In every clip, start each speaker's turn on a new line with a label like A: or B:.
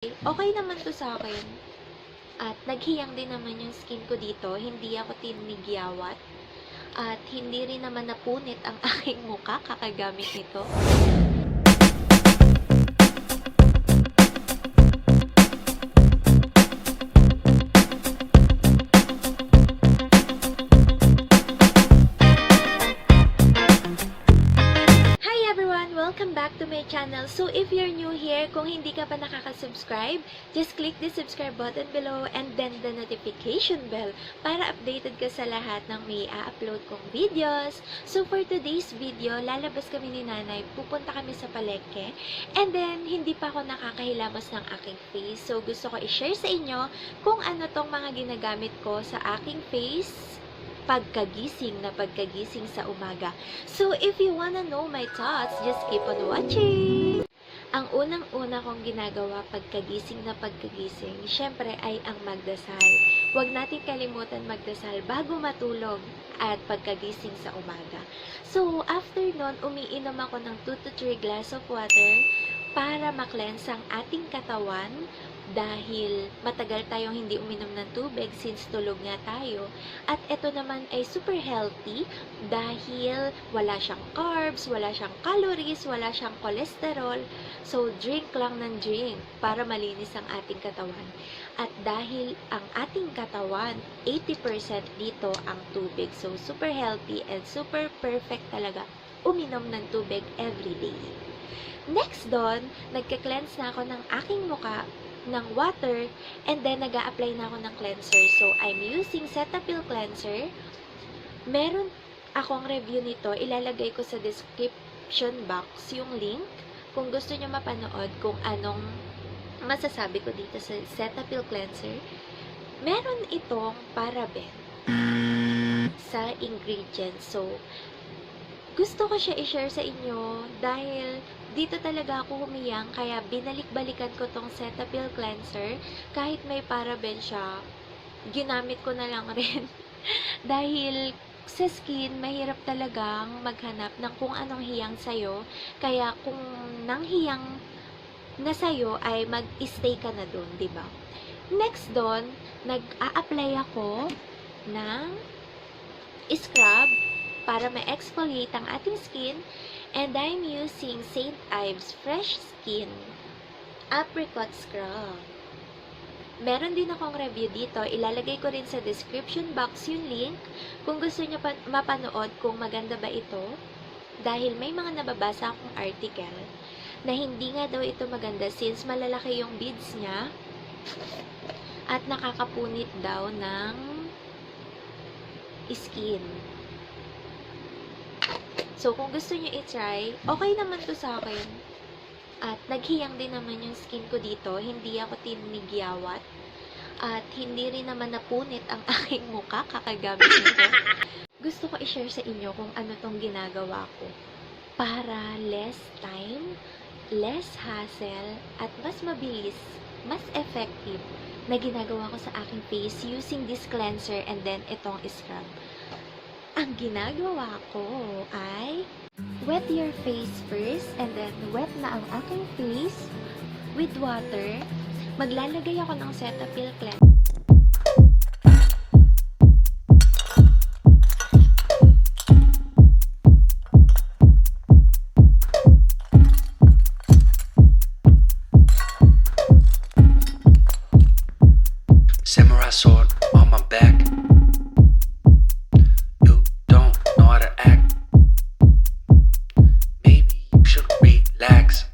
A: Okay naman 'to sa'kin at naghiyang din naman yung skin ko dito, hindi ako tinigyawat at hindi rin naman napunit ang aking mukha kakagamit nito. Hi everyone! Welcome back to my channel. So if you're new here, kung hindi ka pa nakaka-subscribe, just click the subscribe button below and then the notification bell para updated ka sa lahat ng may a-upload kong videos. So for today's video, lalabas kami ni nanay, pupunta kami sa palengke, and then hindi pa ako nakakahilamos ng aking face. So gusto ko i-share sa inyo kung ano tong mga ginagamit ko sa aking face pagkagising sa umaga. So, if you wanna know my thoughts, just keep on watching! Ang unang-una kong ginagawa pagkagising, syempre ay ang magdasal. Huwag natin kalimutan magdasal bago matulog at pagkagising sa umaga. So, after nun, umiinom ako ng 2 to 3 glass of water para ma-cleanse ang ating katawan dahil matagal tayong hindi uminom ng tubig since tulog nga tayo. At ito naman ay super healthy dahil wala siyang carbs, wala siyang calories, wala siyang cholesterol. So, drink lang ng drink para malinis ang ating katawan. At dahil ang ating katawan, 80% dito ang tubig. So, super healthy and super perfect talaga uminom ng tubig every day. Next doon, nagka-cleanse na ako ng aking mukha ng water, and then nag-a-apply na ako ng cleanser. So, I'm using Cetaphil cleanser. Meron akong review nito, ilalagay ko sa description box yung link kung gusto nyo mapanood kung anong masasabi ko dito sa Cetaphil cleanser. Meron itong paraben sa ingredients. So, gusto ko siya i-share sa inyo dahil dito talaga ako humiyang, kaya binalik-balikan ko tong Cetaphil cleanser. Kahit may paraben siya, ginamit ko na lang rin. Dahil sa skin, mahirap talagang maghanap ng kung anong hiyang sa'yo. Kaya kung nanghiyang na sa'yo, ay mag-stay ka na dun, diba? Next doon, nag-a-apply ako ng scrub para ma-exfoliate ang ating skin. And I'm using St. Ives Fresh Skin Apricot Scrub. Meron din akong review dito. Ilalagay ko rin sa description box yung link kung gusto nyo mapanood kung maganda ba ito. Dahil may mga nababasa akong article na hindi nga daw ito maganda since malalaki yung beads niya at nakakapunit daw ng skin. So, kung gusto nyo i-try, okay naman to sa akin. At naghiyang din naman yung skin ko dito. Hindi ako tinigyawat. At hindi rin naman napunit ang aking mukha kakagamit nito. Gusto ko i-share sa inyo kung ano tong ginagawa ko. Para less time, less hassle, at mas mabilis, mas effective na ginagawa ko sa aking face using this cleanser and then itong scrub. Ang ginagawa ko ay wet your face first and then wet na ang aking face with water. Maglalagay ako ng Cetaphil cleanser.
B: Samurai sword on my back. You don't know how to act. Maybe you should relax.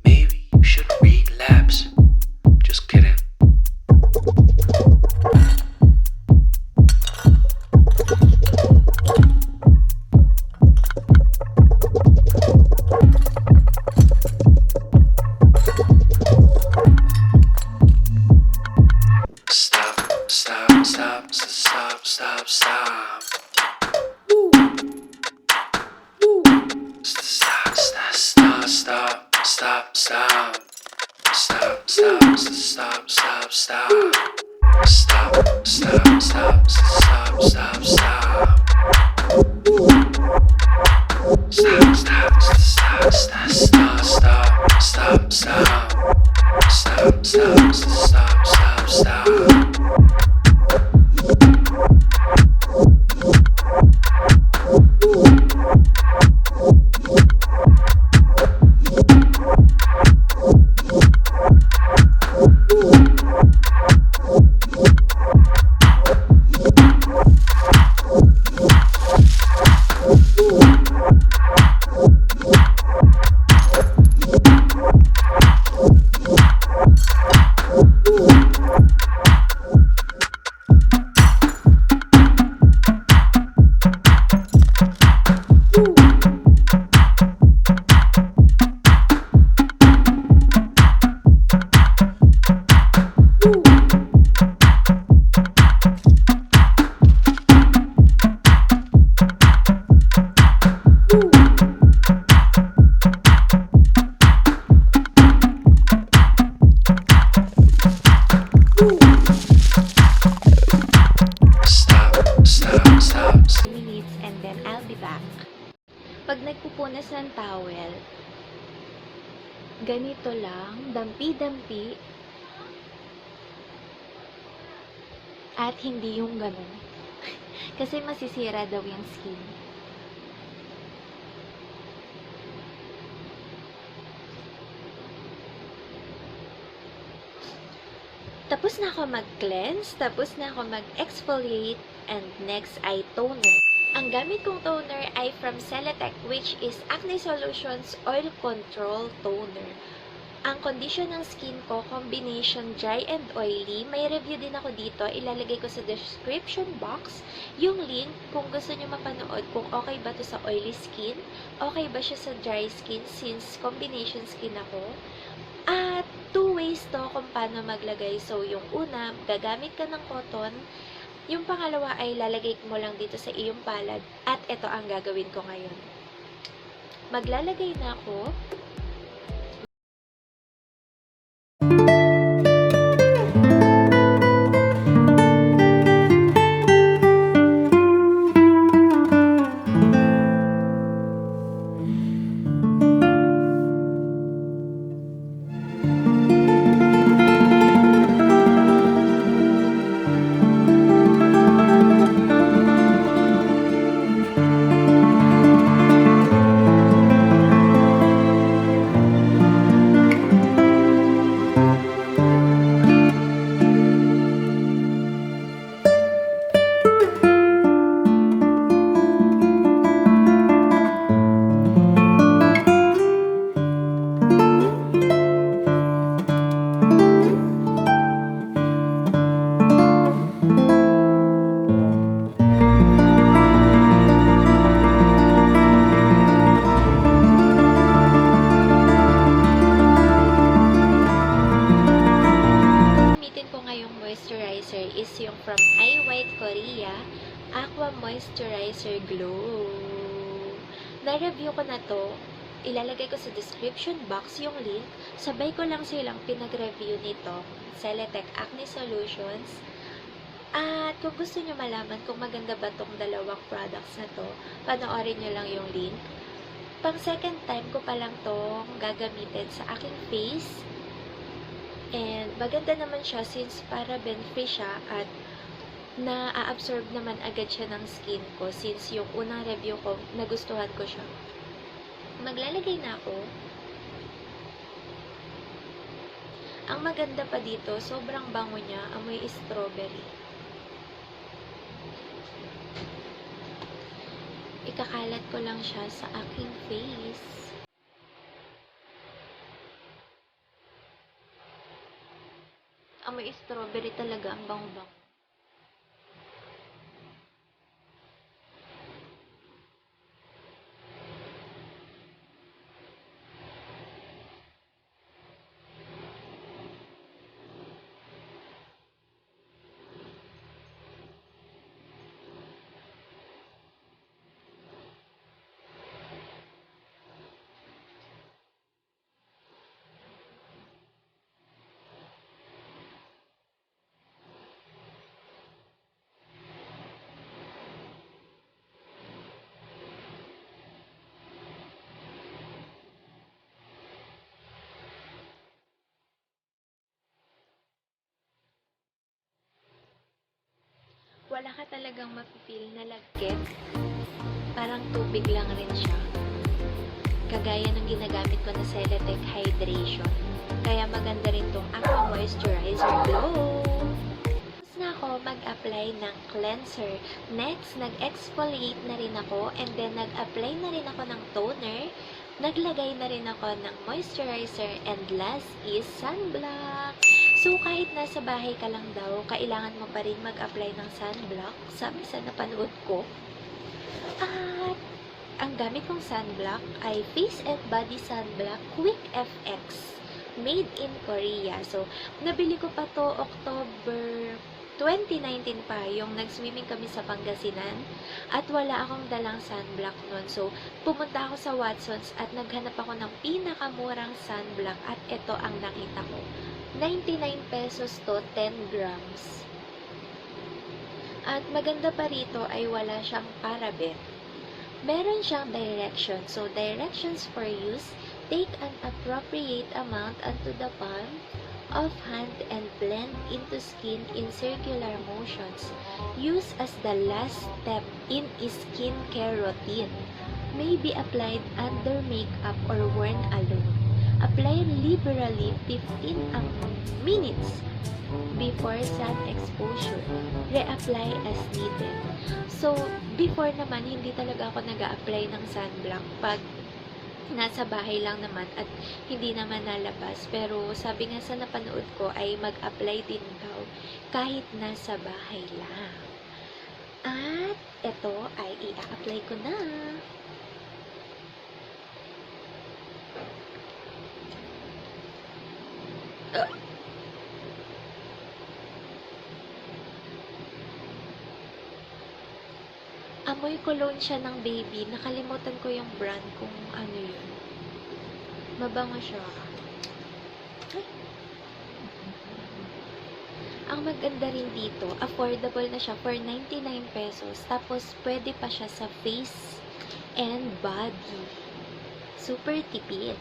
B: Maybe you should relapse. Just kidding. Stop, stop, stop, stop, stop, stop. Woo. Woo. Stop, stop, stop, stop, stop, stop. Stop, stop, stop, stop, stop. Stop, stop, stop, stop, stop, stop. Stop, stop, stop. stop, stop, stop, stop, stop, stop, stop, stop, stop, stop, stop. Stop, stop, stop, stop.
A: Minutes and then I'll be back. Pag nagpupunas ng towel, ganito lang, dampi-dampi, at hindi yung ganun. Kasi masisira daw yung skin. Tapos na ako mag-cleanse, tapos na ako mag-exfoliate, and next ay toner. Ang gamit kong toner ay from Celetec, which is Acne Solutions Oil Control Toner. Ang condition ng skin ko, combination dry and oily. May review din ako dito. Ilalagay ko sa description box yung link kung gusto nyo mapanood kung okay ba to sa oily skin, okay ba siya sa dry skin since combination skin ako. At two ways to kung paano maglagay. So, yung una, gagamit ka ng cotton. Yung pangalawa ay lalagay mo lang dito sa iyong palad. At ito ang gagawin ko ngayon. Maglalagay na ako. Gamitin ko ngayong moisturizer is yung from Eye White Korea Aqua Moisturizer Glow. Na-review ko na to. Ilalagay ko sa description box yung link. Sabay ko lang silang pinag-review nito. Celetec Acne Solutions. At kung gusto nyo malaman kung maganda ba tong dalawang products na to, panoorin nyo lang yung link. Pang second time ko pa lang tong gagamitin sa aking face. And maganda naman siya since paraben-free siya at na-absorb naman agad siya ng skin ko since yung unang review ko, nagustuhan ko siya. Maglalagay na ako. Ang maganda pa dito, sobrang bango niya, amoy strawberry. Ikakalat ko lang siya sa aking face. Amoy strawberry talaga, ang bango-bango. wala ka talagang mapipil na lagkit. Parang tubig lang rin siya. Kagaya ng ginagamit ko na Celatec Hydration. Kaya maganda rin tong Aqua Moisturizer Glow. Tapos na ako mag-apply ng cleanser. Next, nag-exfoliate na rin ako and then nag-apply na rin ako ng toner. Naglagay na rin ako ng moisturizer and last is sunblock. So, kahit nasa bahay ka lang daw, kailangan mo pa rin mag-apply ng sunblock. Sabi sa napanood ko. At ang gamit kong sunblock ay Face and Body Sunblock Quick FX. Made in Korea. So, nabili ko pa to October 2019 pa, yung nag-swimming kami sa Pangasinan at wala akong dalang sunblock nun. So, pumunta ako sa Watsons at naghanap ako ng pinakamurang sunblock at ito ang nakita ko. 99 pesos to, 10 grams. At maganda pa rito ay wala siyang paraben. Meron siyang directions. So, directions for use, take an appropriate amount onto the palm of hand and blend into skin in circular motions. Use as the last step in skincare routine. May be applied under makeup or worn alone. Apply liberally 15 minutes before sun exposure. Reapply as needed. So, before naman, hindi talaga ako nag-a-apply ng sunblock pag nasa bahay lang naman at hindi naman nalabas. Pero sabi nga sa napanood ko ay mag-apply din daw kahit nasa bahay lang. At ito ay i-apply ko na. Amoy cologne siya ng baby. Nakalimutan ko yung brand kung ano yun. Mabango siya. Ay. Ang maganda rin dito, affordable na siya for 99 pesos. Tapos, pwede pa siya sa face and body. Super tipid.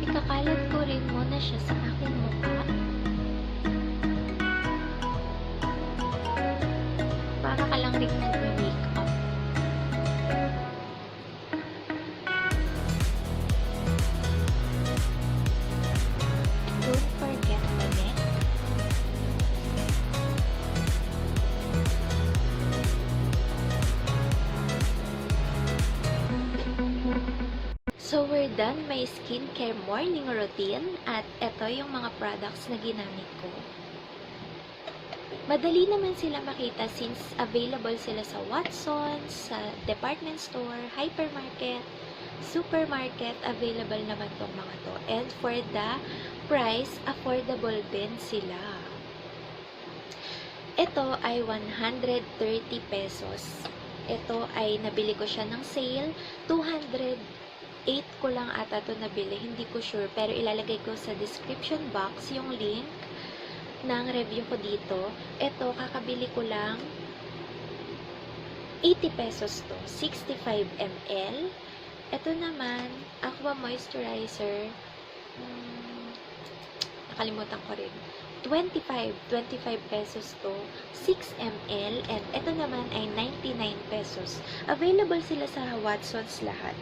A: Ikakalat ko rin muna siya sa aking mukha. Para ka lang rin nag-makeup. Don't forget the neck. So, we're done my skincare morning routine at ito yung mga products na ginamit ko. Madali naman sila makita since available sila sa Watsons, sa department store, hypermarket, supermarket, available naman tong mga to. And for the price, affordable din sila. Ito ay 130 pesos. Ito ay nabili ko siya ng sale, 208 ko lang ata ito nabili, hindi ko sure, pero ilalagay ko sa description box yung link ng review ko dito. Ito, kakabili ko lang 80 pesos to, 65 ml. Ito naman, Aqua Moisturizer, nakalimutan ko rin, 25 pesos to, 6 ml, and ito naman ay 99 pesos. Available sila sa Watsons lahat.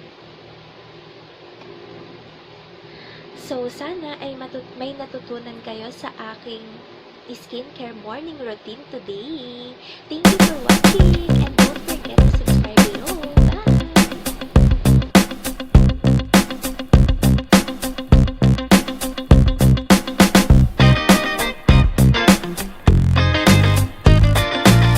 A: So, sana ay may natutunan kayo sa aking skincare morning routine today. Thank you for watching!